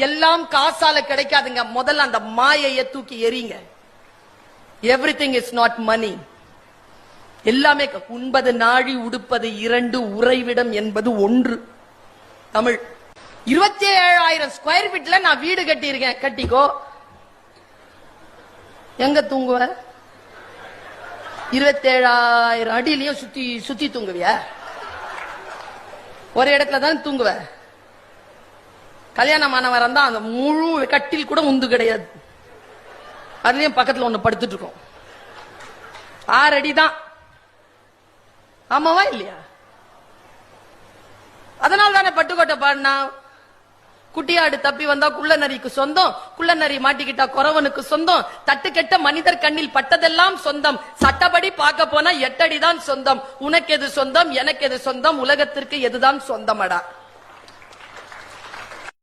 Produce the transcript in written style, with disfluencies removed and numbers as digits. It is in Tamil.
எல்லாம் காசால கிடைக்காதுங்க. முதல்ல அந்த மாயையை தூக்கி எறிங்க. Everything is not money. எல்லாமே உண்பது நாழி, உடுப்பது இரண்டு, உறைவிடம் என்பது ஒன்று. தமிழ் 27,000 ஸ்கொயர் ஃபீட்ல நான் வீடு கட்டி இருக்கேன். கட்டிக்கோ. எங்க தூங்குவ? 27,000 அடியிலையும் சுத்தி சுத்தி தூங்குவிய? ஒரு இடத்துல தான் தூங்குவ. கல்யாணமானவர தான் அந்த முழு கட்டில் கூட உந்து கிடையாது. அதுலயும் பக்கத்துல ஒண்ணு படுத்துட்டு இருக்கோம். 6 அடி தான். ஆமாவா இல்லையா? அதனால தானே பட்டுக்கோட்டை பாடினா, குட்டியாடு தப்பி வந்தா குள்ள நரிக்கு சொந்தம், குள்ள நரி மாட்டிக்கிட்டா குறவனுக்கு சொந்தம், தட்டுக்கெட்ட மனிதர் கண்ணில் பட்டதெல்லாம் சொந்தம், சட்டப்படி பார்க்க போனா 8 அடி தான் சொந்தம், உனக்கு எது சொந்தம் எனக்கு எது சொந்தம், உலகத்திற்கு எதுதான் சொந்தமடா.